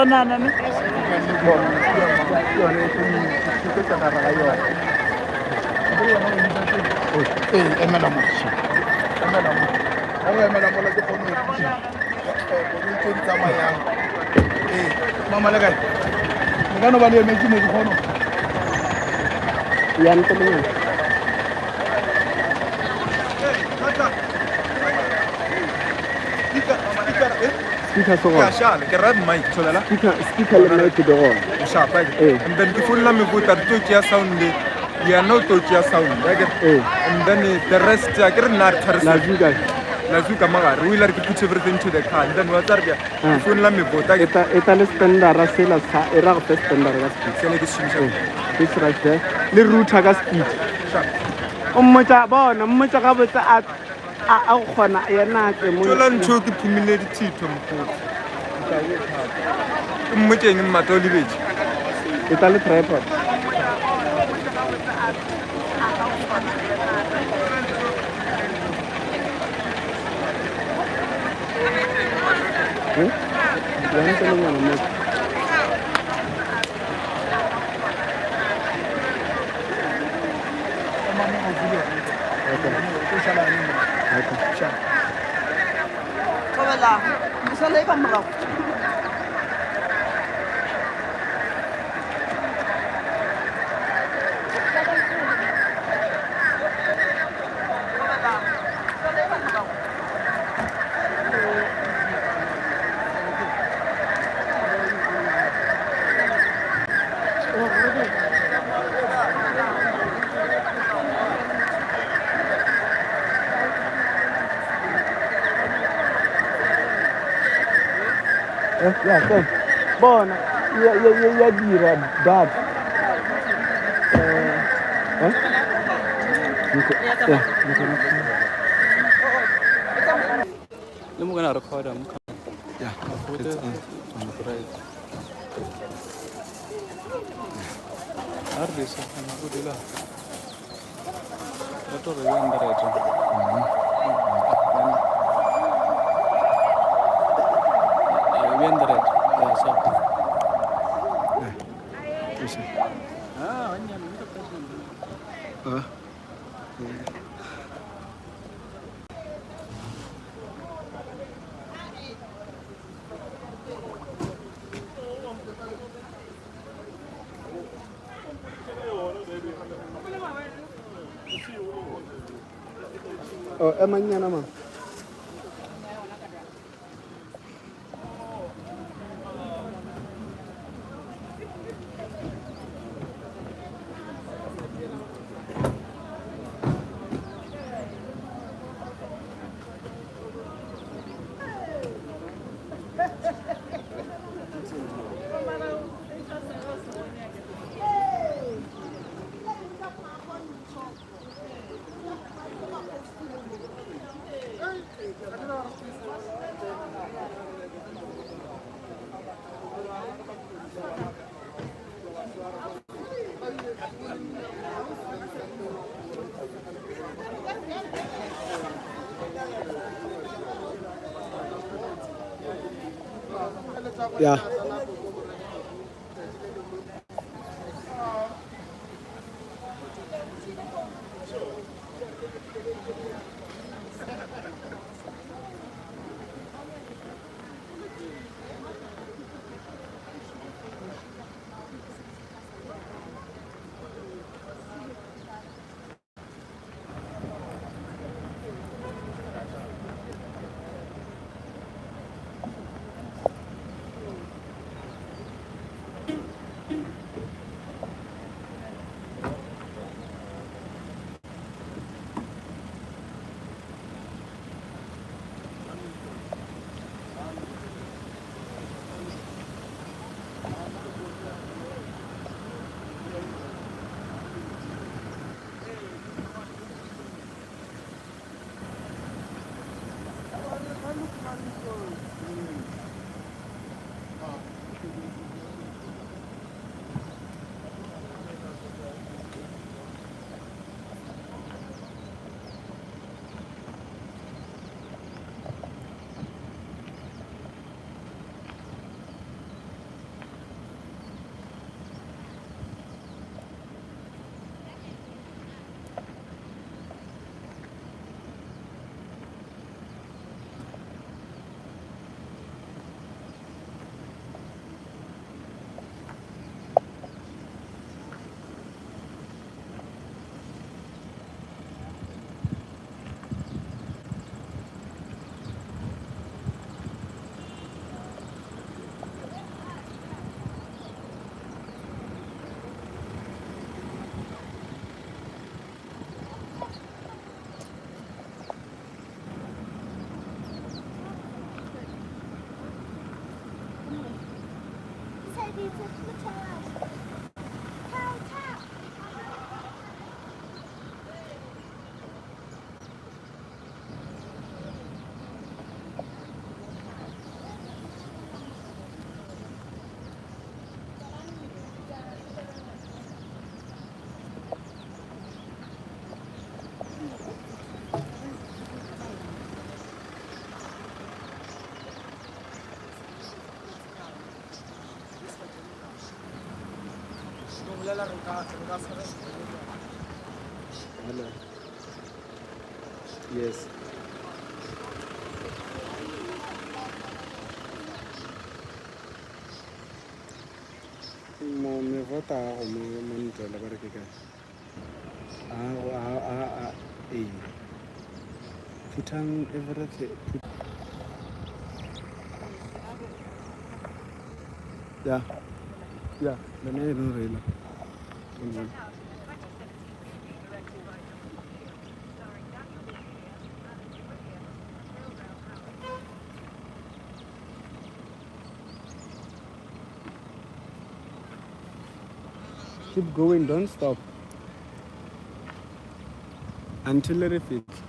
Banana, yone ke tsa ra ga yone emela mo la ke kgone go tšea go tse di tsamayang mama le kae le ka no ba le emetse mo dikgono ya ntoleng speaker so ya shala ke rad mic tholela speaker le mic do go sharp and then ke fulla me buta to tšea sound le ya no to tšea sound and then the rest ya ke re nna re lazuka magare we like to put everything to the car and then wa tsarga fulla me buta eta le standard sela sa era go standard ga speed sele ke shimsha this right there le router ga speed mmotsa bona mmotsa ga botsa a gona yena ke mo tsola ntho ke phumile dithitho mokgotsi mmoteng mmatoli beji eta le tripod ya ntse le ngwana mo yeah, bona ya dira bad le mo kana recorder mo yeah it's on right artist ana go dila to re yanda right yanda right yeah so anya mo ta emanyana man yeah Hello. Yes. Me vota go mo ntela ba re ke ka phutang everything yeah the name no real keep going, don't stop until it fits.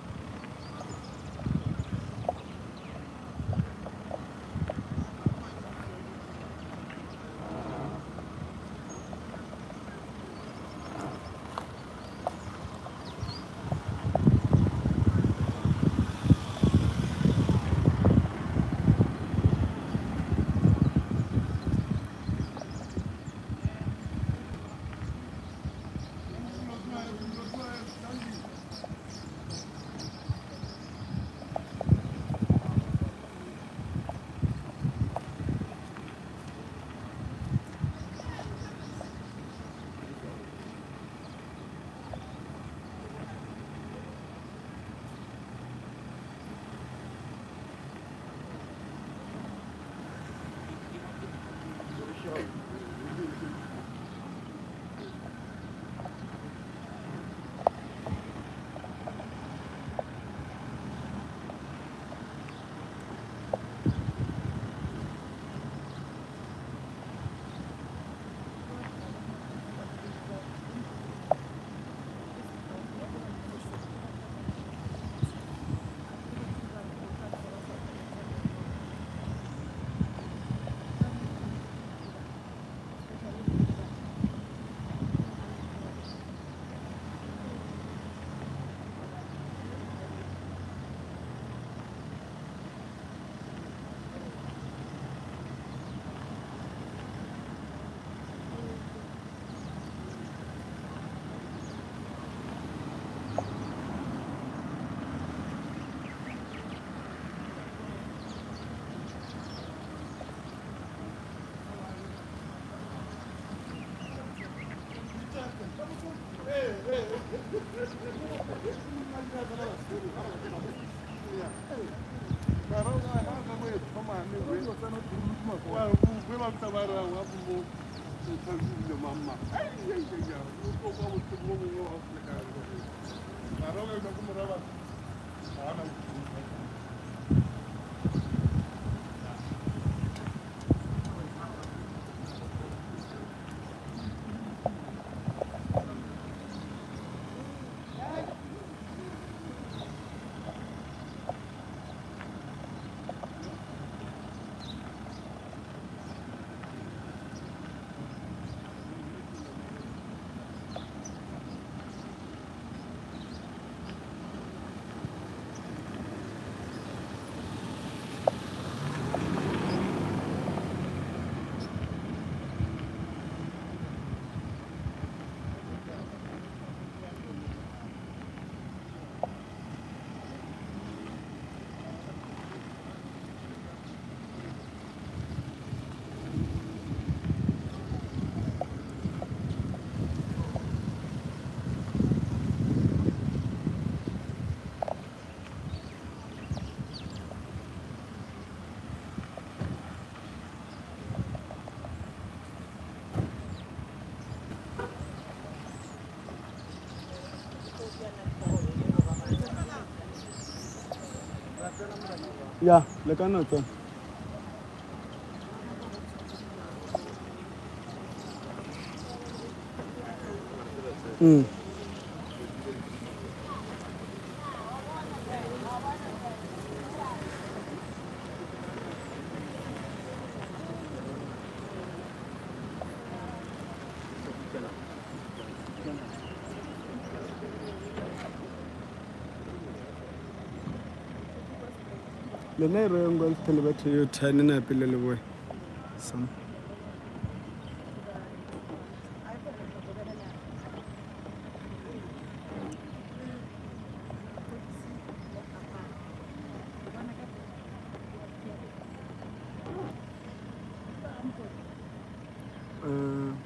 Yeah, le ka nna tsona. Le ne re ngwa le batho yo tshane na pele le boy. Some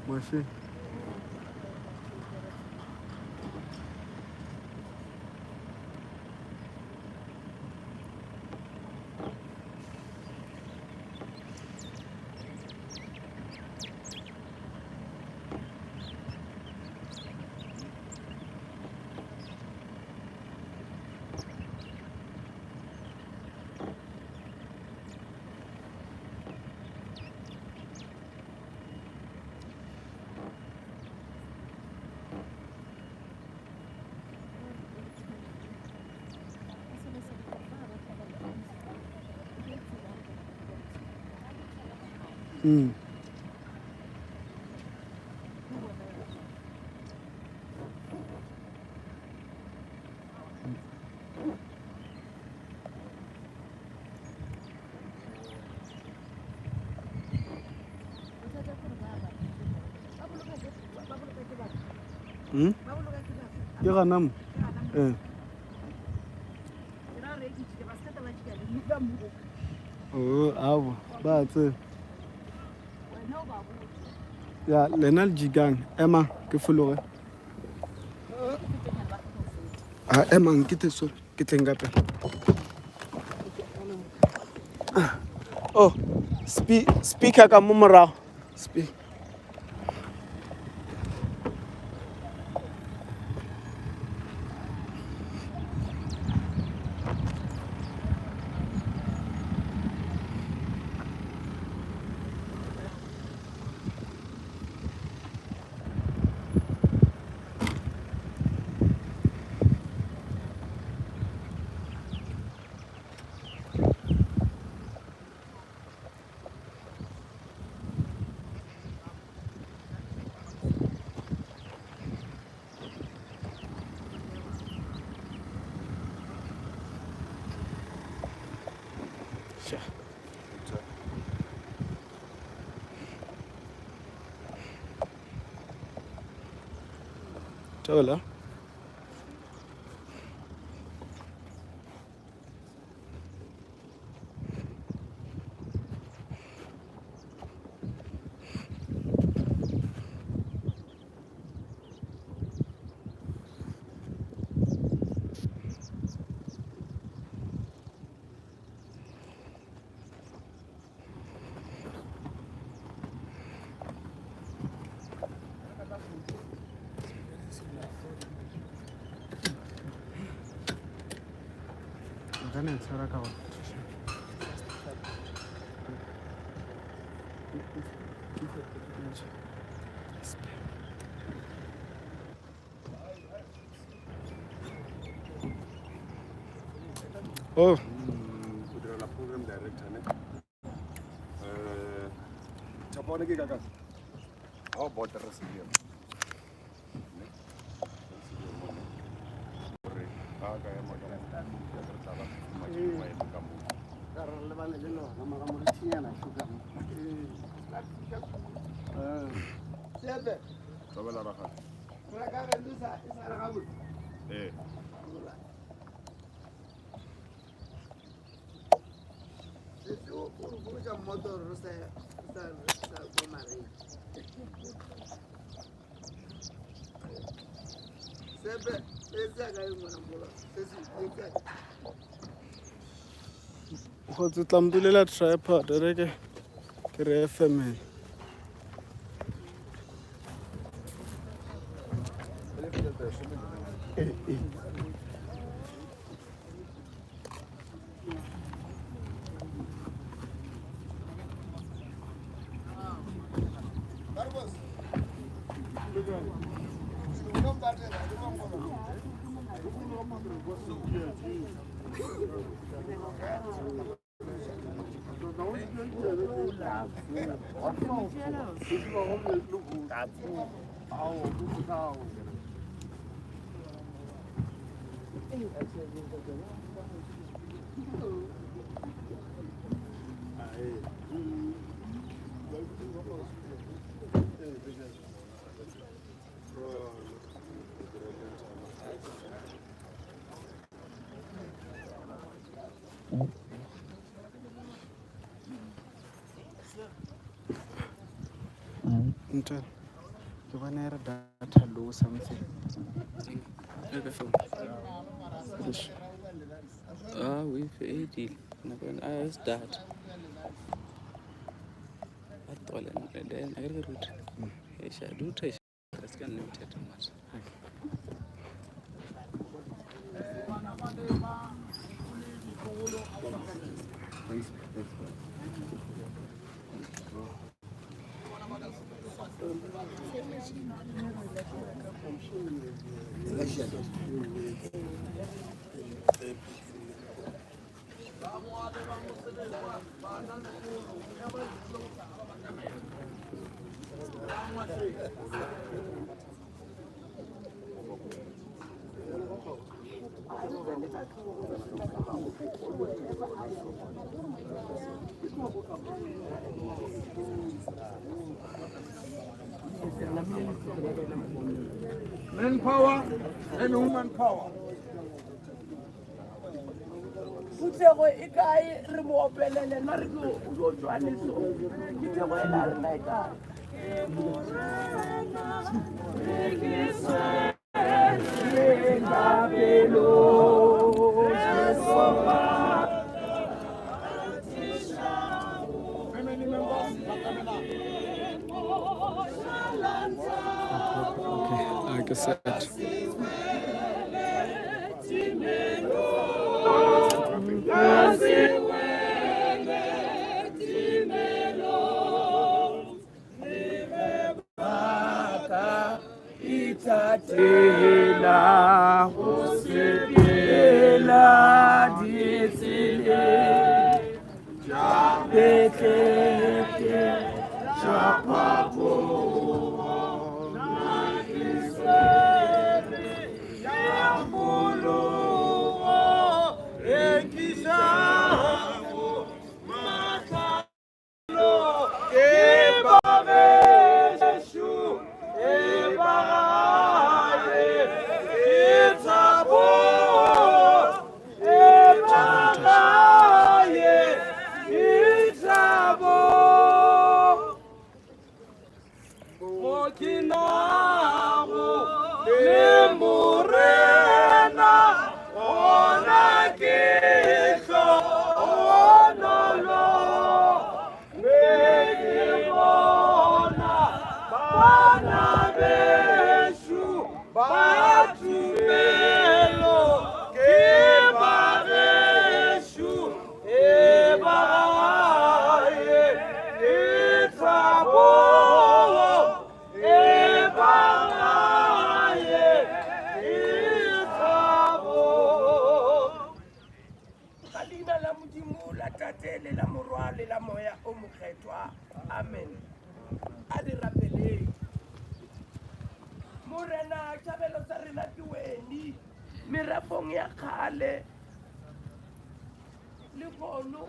Ngwasheng. Ke gana mo abo ba tse ya lena le jikang ema ke fologe ema nkite sorry ke tleng ka pele oh speaker ka mo morago speak Sure. Tola. Makanya cara kau. Oh. Udara program director ne. Siapa lagi kakak? Oh, buat terus dia. Kayak macam dia bersalah macam main kamu. Karena lepas itu nama kamu Cina nak suka. Siapa? Coba lah rahat. Mereka itu saya kamu. Itu urusan motor saya kemarin. Siapa? Saya kayak mana bola. Saya. Go tlambulela tripod re ke re family. Entah. ke bona re data low something. Okay, phone. We've edit. It's that. And then I got root. I do touch. That's kind of limited too much. Manpower and woman power. Kutlego e kae re mo opelele nna re tlo tswa leso ke tsego e la re na e kae Okay, I guess that. Itatela hosepela ditsele Betete Japabo Amen. Adi rapele. Morena thabelo sa rena ke weni. Merafong ya khale. Le bono.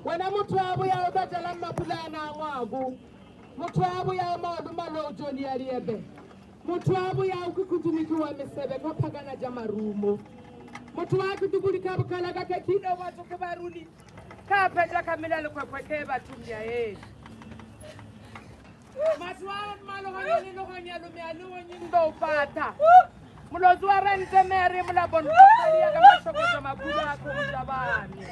Wena motho wa boya o batla mapulana ngwago motho wa boya maodo malojo ni ariebe motho wa boya o kukutumiki wa mesebe ko phakana ja marumo motho wa kutubuli ka bokala ka kino batho ke baruli ka pheja kamela le kwekwe ke batho ya e matwa malo ga le lo ga nyalo me ale wo nyindo pata mulozi wa rente mere mulabon ko ya ka mashoko ja mabula ko jabani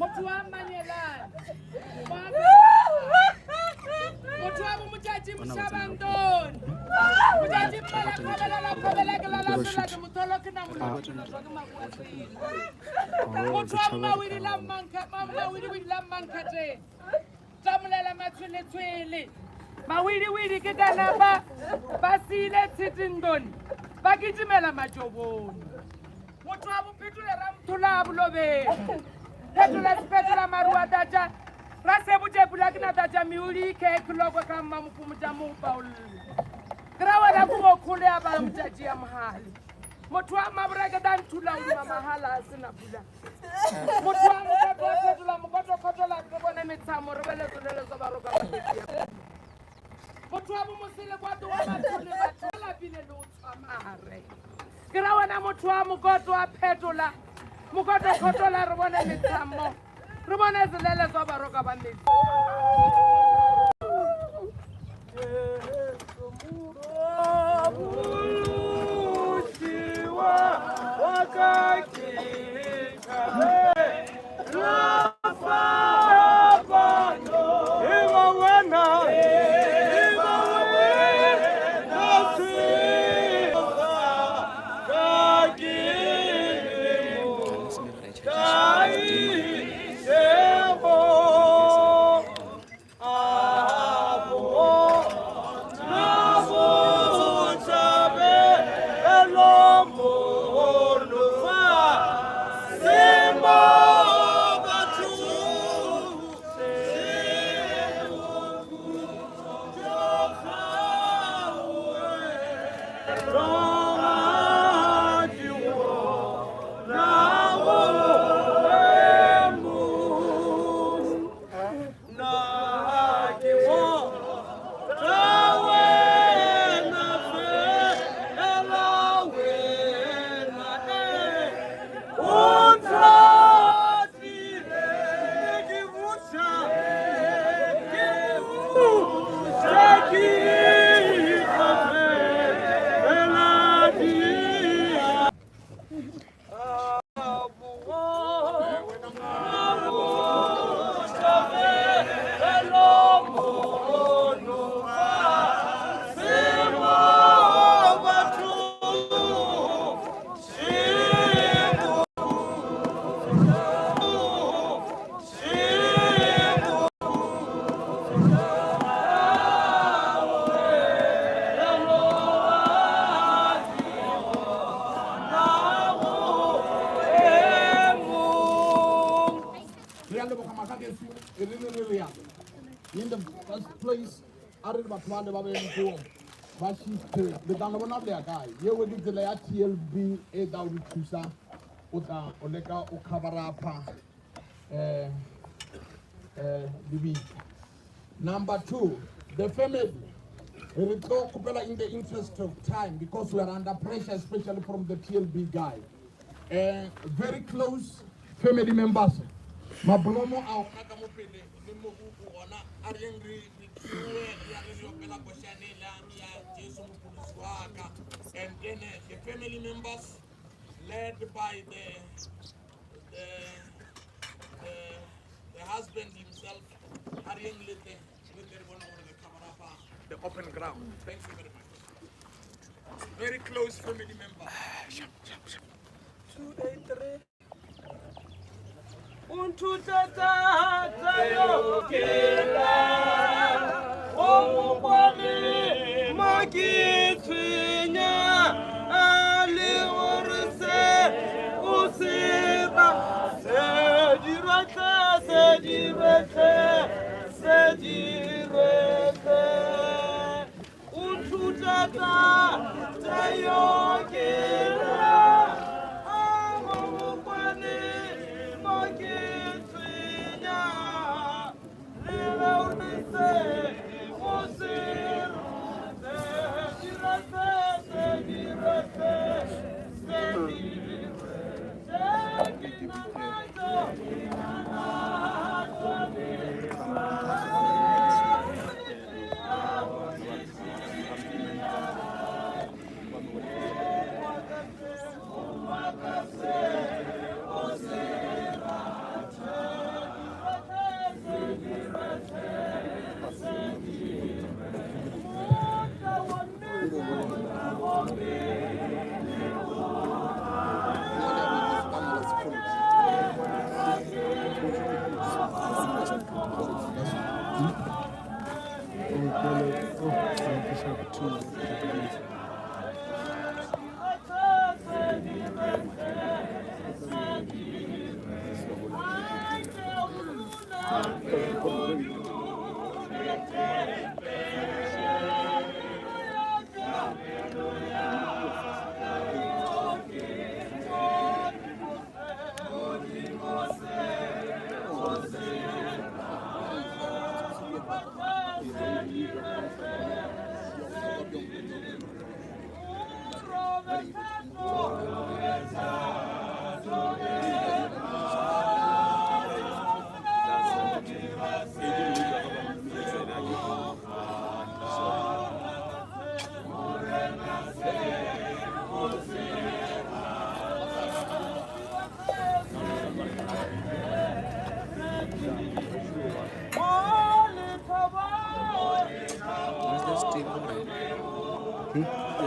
Mtu wa Manyelani. Mtu wa mjaji mshabandoni. Mjaji mbala kabela mutoloki na mtu wa mawili la mankate. Tamulela matwele. Mawili kiganaba. Basile titindoni. Bakitimela majoboni. Mtu wa mpitule ramtula bulobe. Petula spetula marua daja rasebu jebula kina daja miuli ke kulogo kama mukumuja mubaul kgole ya ba motjatji ya mohale motho wa mabreke dan thula o mahala a sena pula motho wa mokoto wa fetola mokoto kotola ke bona metshamo re bele tsolele tsa baro ka motho wa bomosele kwato wa mathole batho la pile le o tshwamare ke ra wena motho wa mokoto wa phetola mokoto kotola re bona metshamo re bona tsolele tsa baro ka ba metsi In the first place, I read about one about the but she's the down of their guy. You will get the TLB 8,000 Kusa, Ota, Oleka, Okabarapa, the Number two, the family. We talk about in the interest of time because we are under pressure, especially from the TLB guy. Very close family members. Mablomo au kaka mopele ni mogu ona ariengri nikiwe ya ndio pela koshane la ya Jesu mpuliswaka and then the family members led by the husband himself ariengri with the one over the camera the open ground. Thank you very much. Very close family member. 283 Untutata tayokela Omubwani Makitwinya Ali Urse Usiba Sejirete Sejirete Untutata tayokela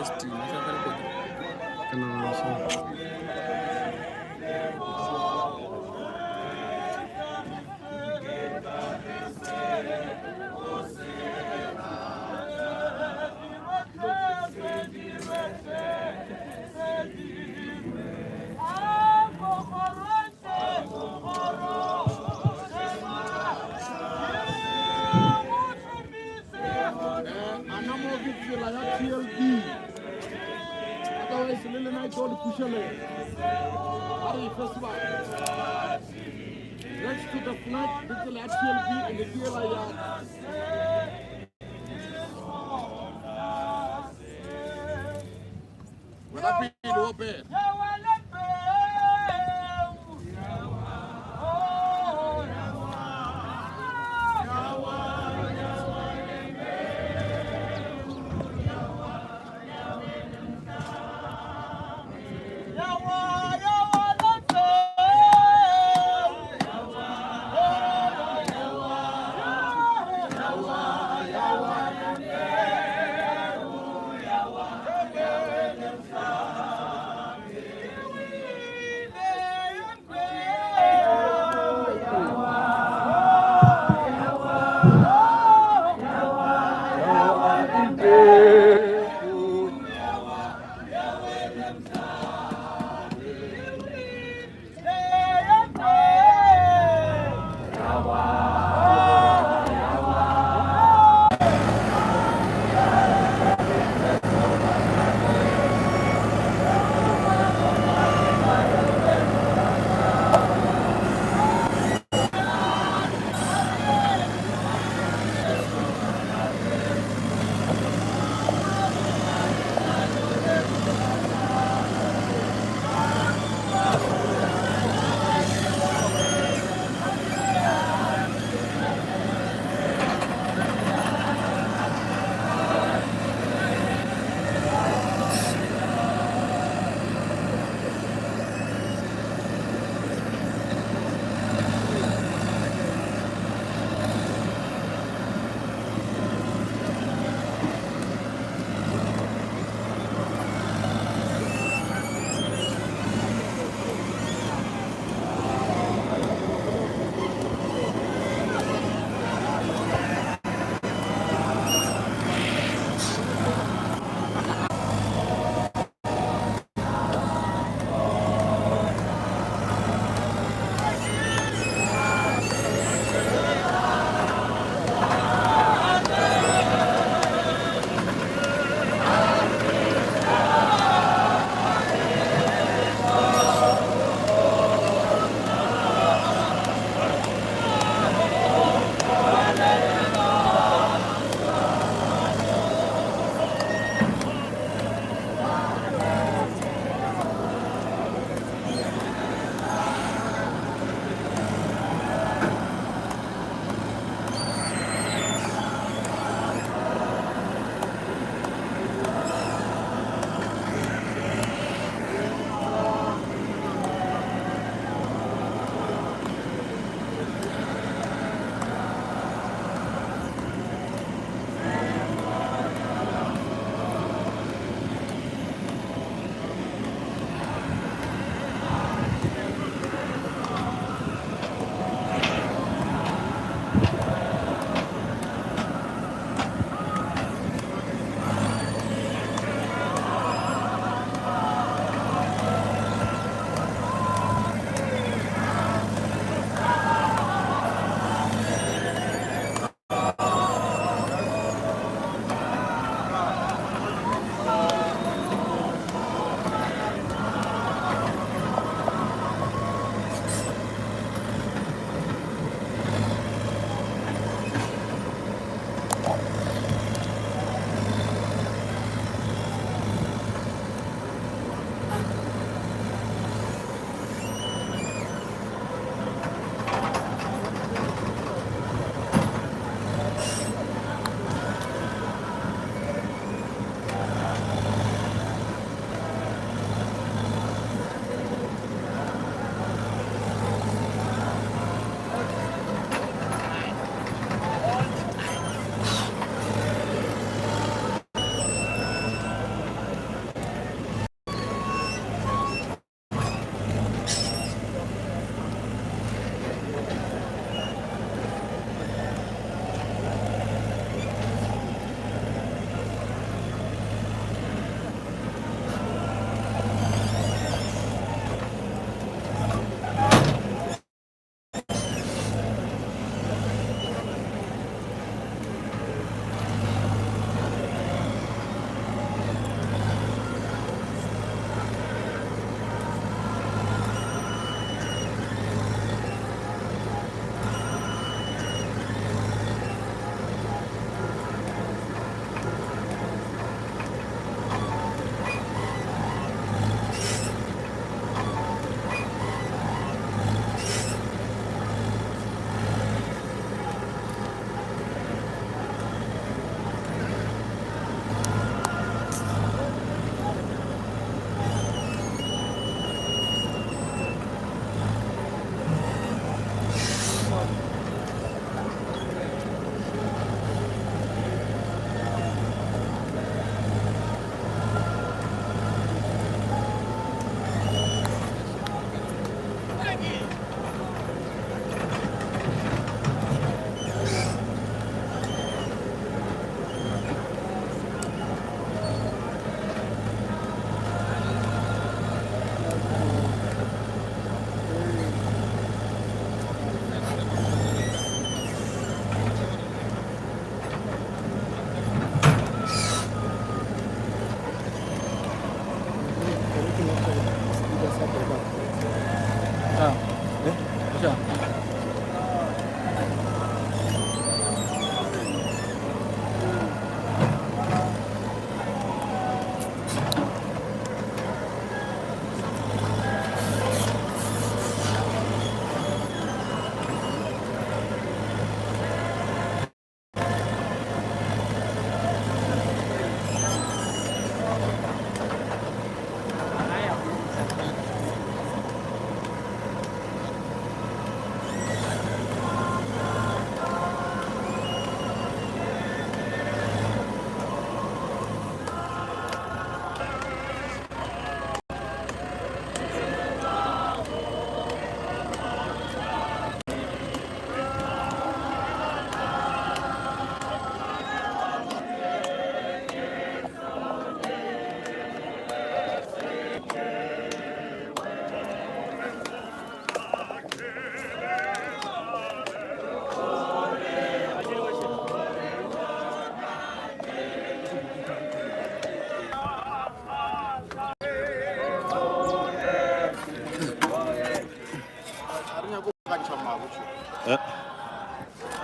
estima sakale kwa Kana so. Otherwise, Lily Night all push away. Hurry, festival. Next to the flag, this is the TLB and the TLI yard. What up, Open?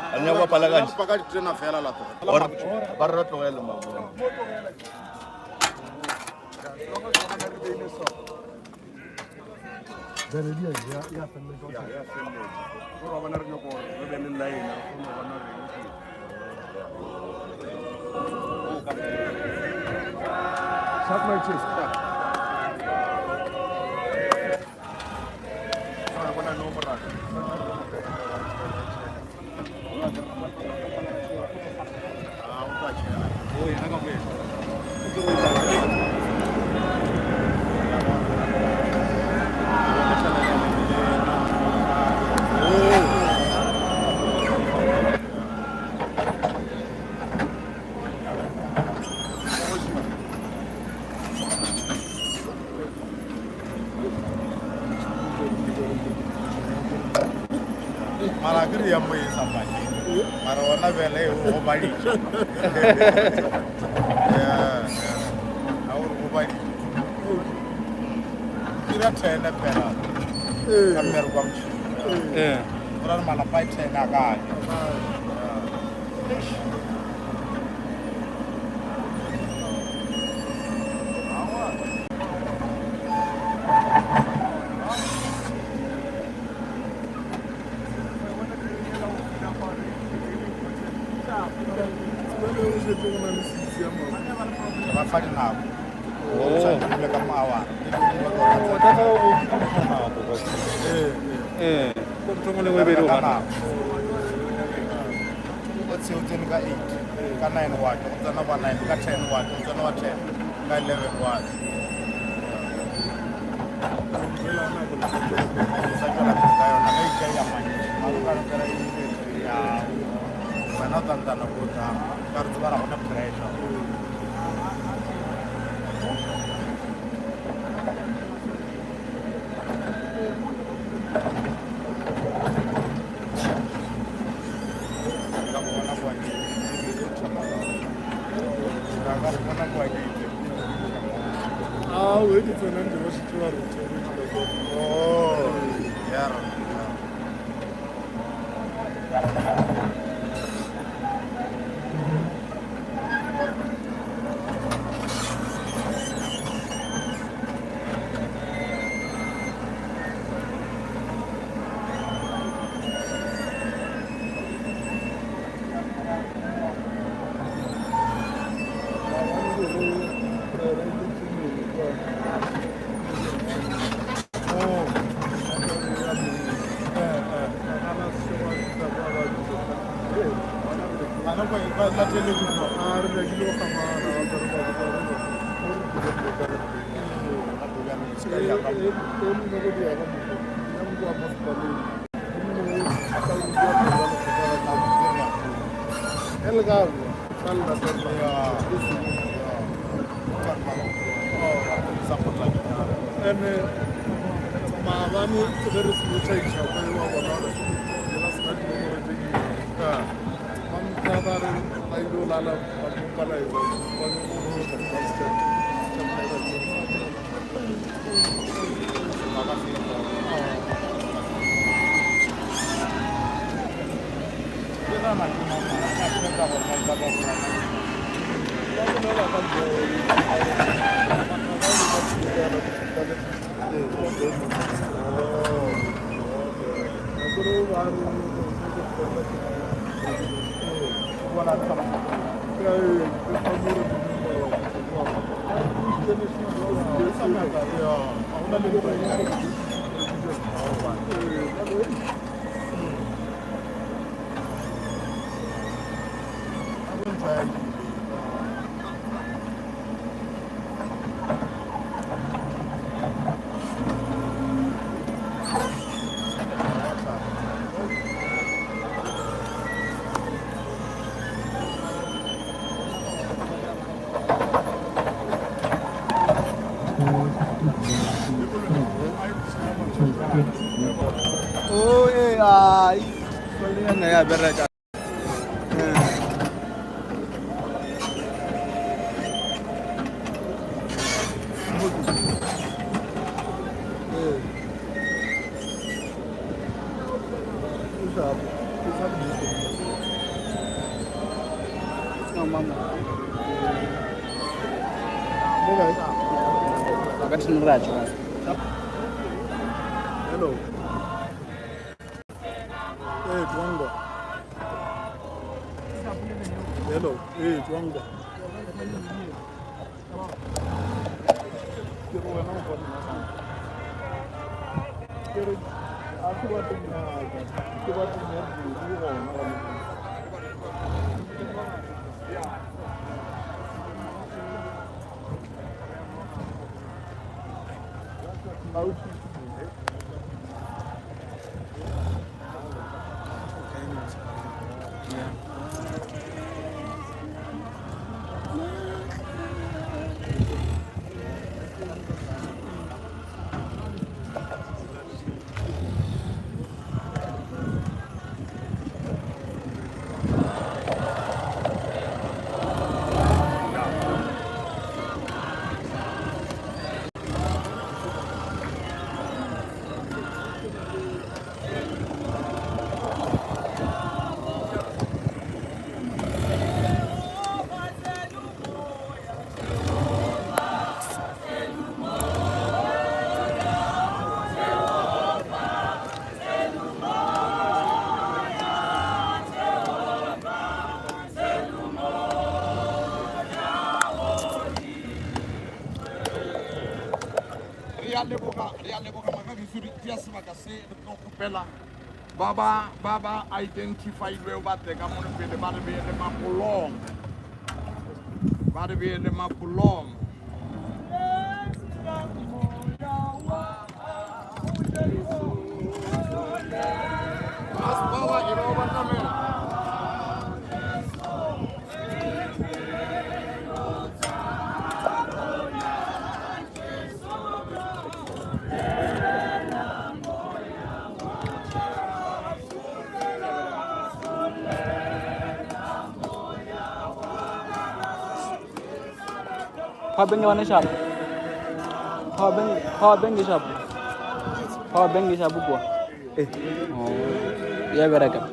Anya wa pala ka. Pa ka tsena fela la to. Ba re tlogele mo. Shut my chest. Malagri ya moyi sabaki. Mara wana vele o badi. Aur o badi. Kira tena pera. Kamer kwamchi. Ora mala pai tena ga. Fadi na ko. Sa le ka mawa. Ko tongole we be ro kana. Ko tsi o teni ka 8. Ka 9 wa. Ko tsana ba 9 ka 10 wa. Ko tsana wa 10. Ka 11 wa. Sa kana ka yo na ka ya mani. Maru ka ra ya. Mana tantana ko ta. Kar tsara na pressure. ya berada. Hello. Hey, Dwango. Hello. Hey, Dwango. Baba identified where what the government be the Mapulong. Bada be the Mapulong. Power bank mana shop? Power bank shop. Power bank shop buku. Oh, ya beragam.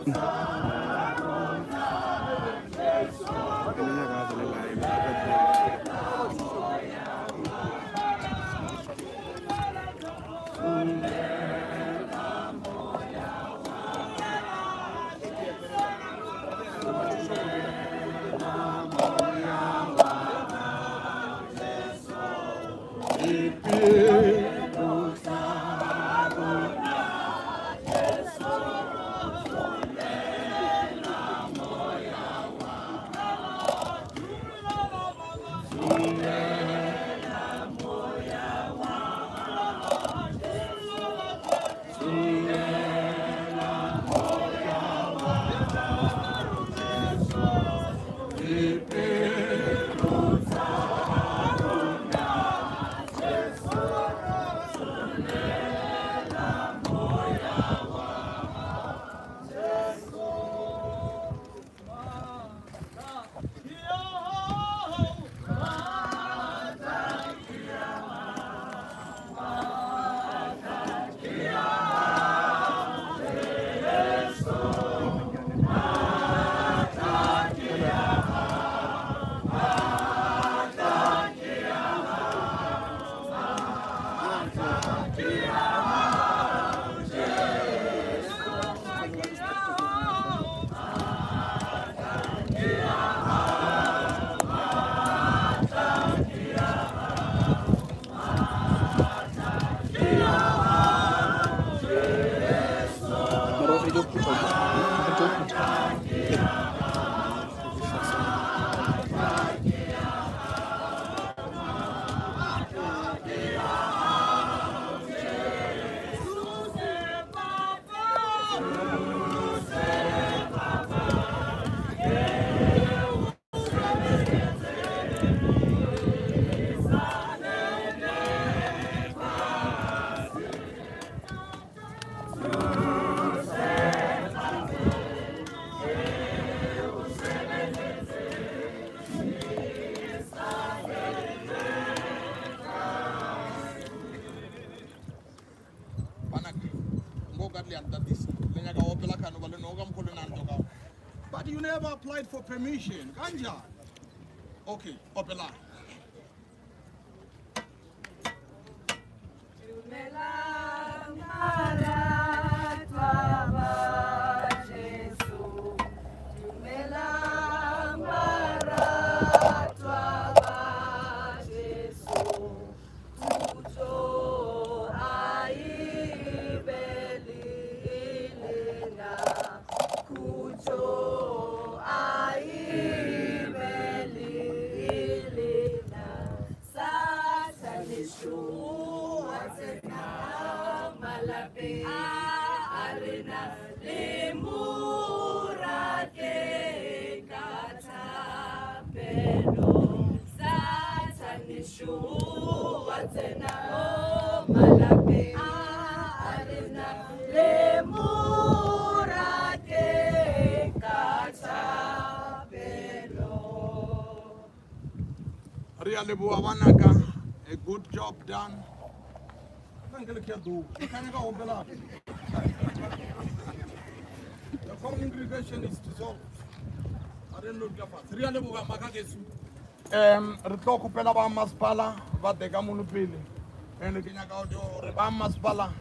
But you never applied for permission, Ganja. Okay, Opela. Yeshua tena malape arena lemurate katapelo Satan Yeshua tena malape arena lemurate katapelo. A good job done. The congregation is dissolved. I don't know re tlo kopela ba masepala ba teka mono pele and ke nyaka gore ba masepala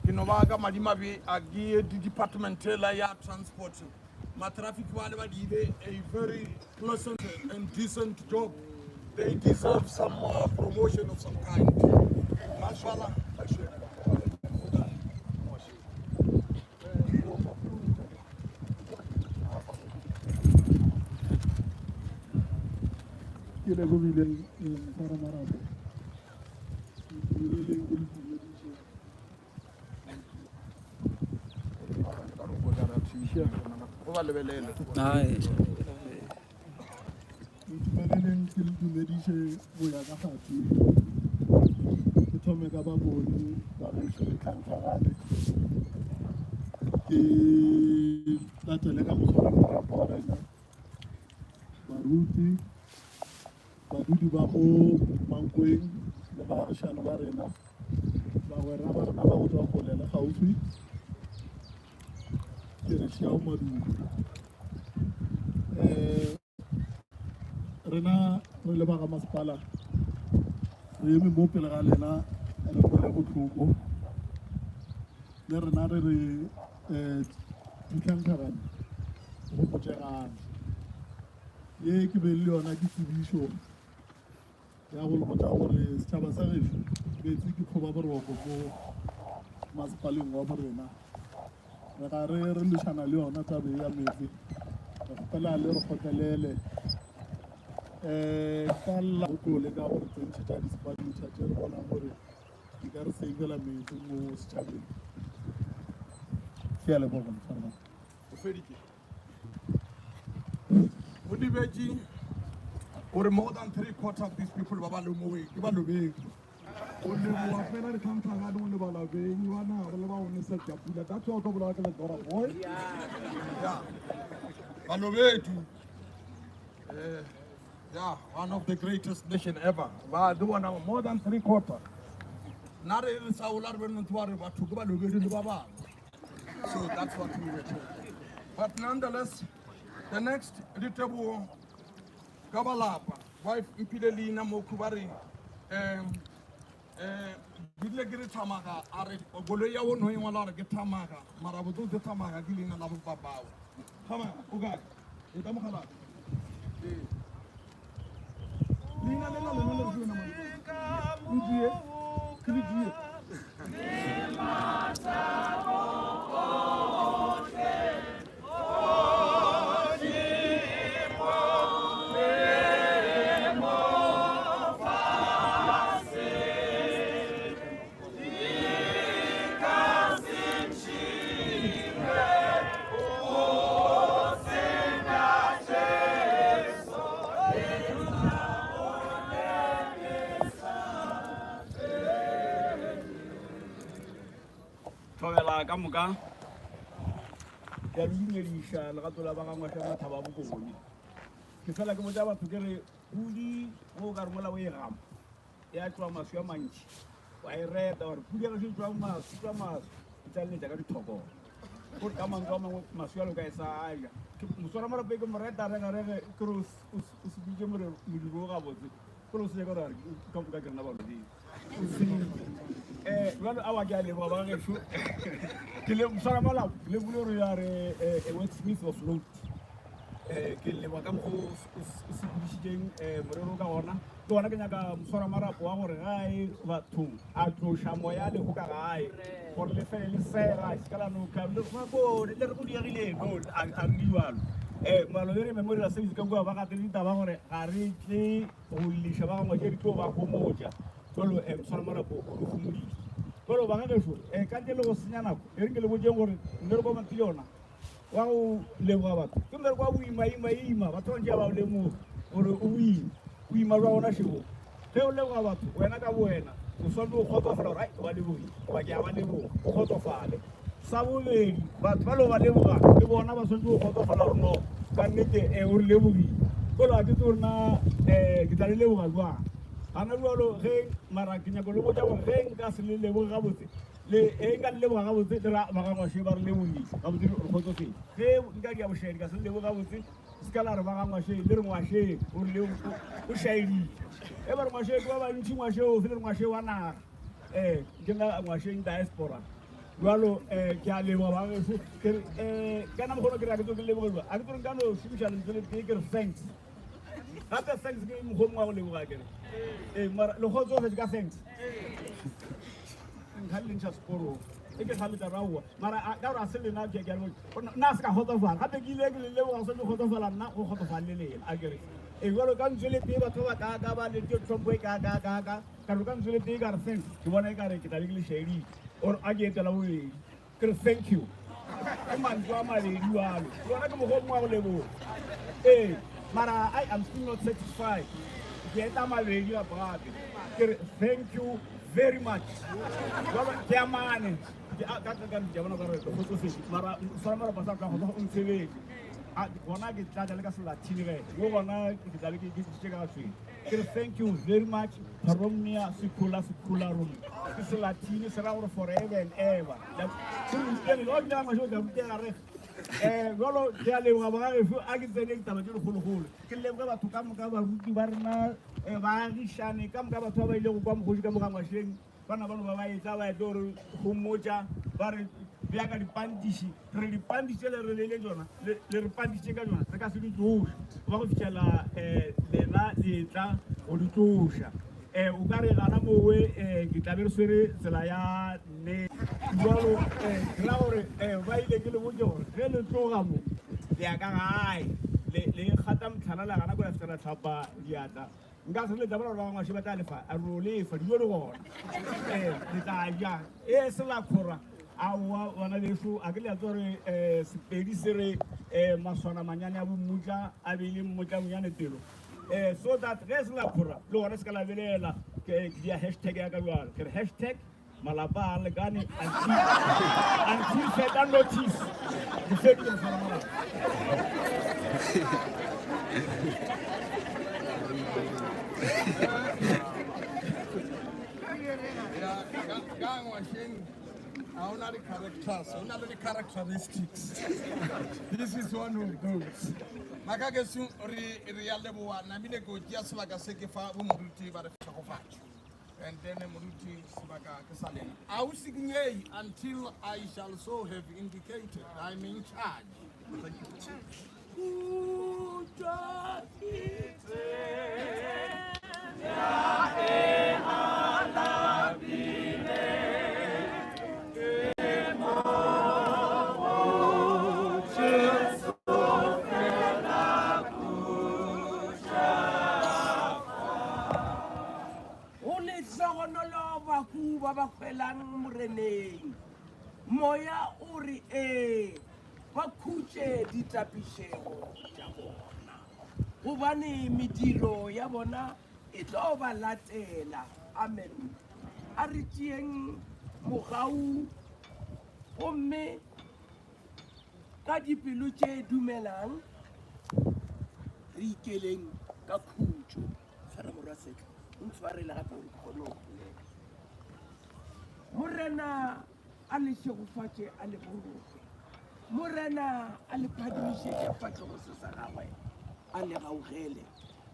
ke no ba ka madimabe a ke department ya transport ma traffic ba le ba dibe a very pleasant and decent job. They deserve some promotion of some kind. Mashallah. badudi ba go Mankweng le baagišane ba rena bagwera ba rena ba go tswa kgole le gaufi ke re šiao madudu rena re le ba ga masepala re eme mo pele ga lena re kwele botlhoko le rena re re ditlhankgagane go botšegane ye ke be le yona ke tsebišo ya go botsa gore setšhaba sa gešo betse ke kgoba boroko mo masepaleng wa borena re ga re lešana le yona tabe ya metsi re kgopela le re kgotlelele ka latlole ka gore tsentšhetša disepalintšha tše re bonang gore di ka re seifela metsi mo setšhabeng ke a leboga mfarma O fedike. Udibeji, or more than 3/4 of these people were Balumowe, Ibalube. Only one penalty comes and I don't know about you are now on the subject. That's all over like a boy. Yeah. Balube, yeah, one of the greatest nation ever. But the one more than 3/4. Not even Saular went to worry about to go to Baba. So that's what we were told. But nonetheless, the next Ritabu Gabalapa, wife Ipidelina Mokubari, Bidlegri Tamaga, Ari, Ogolea, knowing one lot of Tamaga, Marabudu the Tamaga, giving a love of Babao. Come on, Uga, Itamakala. Lina, ka moka ya dumedisha lerato la ba ga Ngwasheng a thaba bokone ke fela ke botsa batho ke re pudi mo ka re mola o e gama ya tswa masu a mantši wa e reta gore pudi ya ge se tswa masu e tsaletša ka dithokolo gore ka mantswe a mangwe masu ya loka e sa aja moswara morape ke mo reta regarege ke re o sepitše modiro o gabotse kore o se ka gore ka moka ke rena balodimo jwale awa ke a leboga ba gešo ke le moswara malao le bule gore ya re Westsmith of Road ke leboga ka mokgo o sepedišitšeng morero ka gona ke gona ke nyaka moswara marapo wa gore gae bathong a tloša moya le go ka gae gore le fele le sega sekalanoka makone le re go diagileno a re diwalo malobere memorial service ka kua ba gate ditaba gore ga re tle go liša ba gangwe ke ditlo ba gomotša jalo tshwana marapo o humudi jalo ba ga go ka ntle le go senya nako e re ke le bojeng gore mme go mantile yona wa go leboga batho ke mme go ima batho ba ntse ba le mo gore o ima jwa ona shebo ge o leboga batho wena ka wena o swantse o kgotsofala gore ba lebogi ba ke ba leboga o kgotsofale sa bobedi batho ba lo ba leboga le bona ba swantse o kgotsofala gore no ka nnete o re lebogi kolo a ke tse gorena ke tla le leboga jwang ana jalo ge mara ke nyako le botsa gore ge nka se le leboga gabotse le nka le leboga gabotse le ba ga Ngwasheng ba re lebogisa gabotse re kgotsofetse ge nka di a bošedi ka se le leboga gabotse se ka la re ba ga Ngwasheng le re Ngwasheng o šaedile e ba re Ngwasheng ba bantši Ngwasheng o fe le Ngwasheng wa naga ke nna Ngwasheng diaspora jalo ke a leboga ba geso ka na mogolo ke re a ke tlo ke lebogelwa a ke tlo nka no šomiša lentswe le ke re thanks gape thanks ke mogomong wa go leboga kere mara le kgotsofetse ka thanks nka le ntšha sekoro e ke galetsa raoa mara ka gore a se lena ke a nna se ka kgotsofala gape ke ile ke le leboga se le kgotsofala nna go kgotsofale le lela a kere jalo ka ntswe le tee batho ba kaka ba le tlhompho e kaka ka re ka ntswe le tee ka re thanks ke bona e kare ke tlabe ke le shaedile or a ke etela bobedi ke re thank you ke mantswe a mabedi jalo yona ke mogomong wa go leboga mara I am still not satisfied ke eta mabedi gape gape ke re thank you very much ke a mane ke bona ka re kgotsofetse mara swana mara ba sa ka go ntshebetse gona ke tlatsa le ka selatini ge yo gona ke tlabe ke tšee ka gatsweng ke re thank you very much paromnia sekula rona ke selatini se ra gore forever and ever jalo ke a leboga bagageso a ke tsene ditaba tse dikgologolo ke leboge batho ka moka baruti ba rena baagišane ka moka batho ba ba ile go kwa mogoši ka moga Ngwasheng bana bano ba ba etsa ba ete gore go mmotsa ba re bjaka dipandiši re dipandiši le re leile tsona le re pandiše ka tsona re ka se di tloša ba go fitlhela lena letla go di tloša o ka re gana mowe ke tlabe re swere tsela ya nne jalo ke ra gore ba ile ke le botse gore ge le tloga mo le ya ka gae le gata motlhana la gana ko ya fitlhela tlhapa diatla nka se letsa bona gore ba Ngwasheng ba tla lefa a ro lefa dijo le gona le tla ja se la khora aowa bona leso a ke le atso gore sepedi se re maswana manyane a bommutla a beile mmutla monyane telo so that ge se la khora le gona se ka labelela ke dia hashtag ya ka jalo ke re hashtag malapa a lekane until further notice ke fedi ke moswana malapa ka Ngwasheng a o na le characters, o na le characteristics. This is one of those. Maka ke su re ya leboa na mine go tšea sebaka se ke fa bo moruti ba re tlhogofatša and then moruti sebaka ke sa lena a o sikinyei until I shall so have indicated I'm in charge. Thank ba ba kgwelang moreneng moya o re ba khutše ditapišego tša bona gobane mediro ya bona e tlo ba latela amen a re tšeeng mogau gomme ka dipelo tše dumelang re ikeleng ka khutšo tshwara morwa setla o ntshwarele gape o kgone go morena a le šegofatše a le boroge morena a le phadimišetše fatlhogo se sa gagwe a le gaogele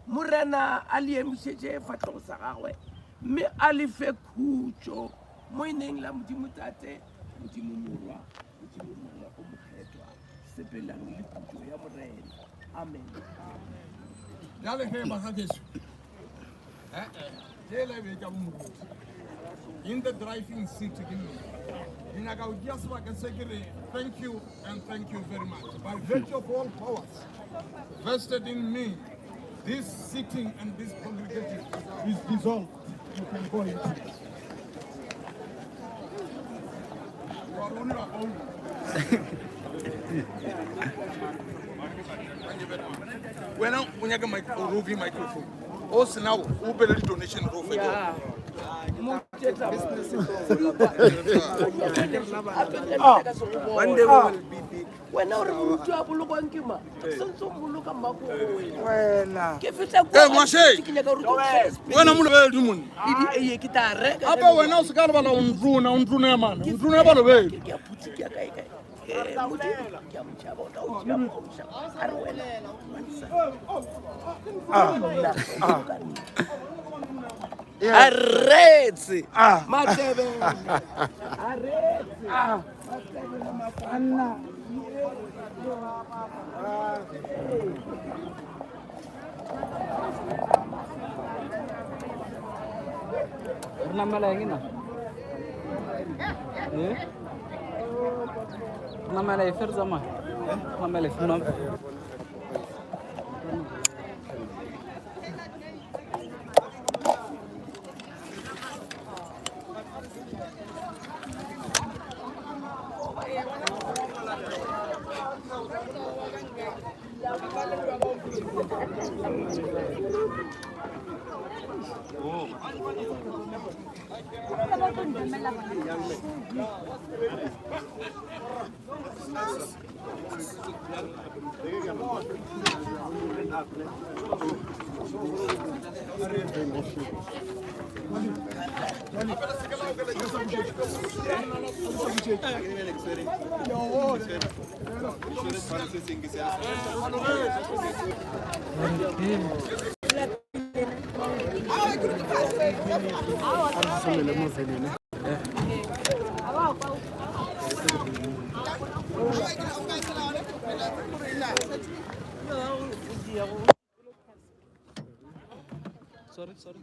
morena a le emišetše fatlhogo sa gagwe mme a le fe khutšo mo ineng la modimo tate modimo morwa modimo morwa o mokgethwa sepelang le khutšo ya morena amen jale ge bagageso jele be tša bomoruti in the driving seat thank you and thank you very much by virtue of all powers vested in me this sitting and this congregation is dissolved you can go into it. You are on your own. When I'm microphone, also now, who better donation over there? One day we will be big. When our mutu abuluka nkima, sonso buluka Makobo. Wena. Ngwasheng. Wena mulu be dumuni. Idi kitare. Apa wena usikala bala undruna ya mana. Undruna balo be. Kia puti kia kai. Muti kia mchaba uta mchaba. Arwela. Arretse. Matebe. Arretse. Matebe na mafana. Nama lagi na? Nama lagi firza mah? Nama lagi firza. Sorry.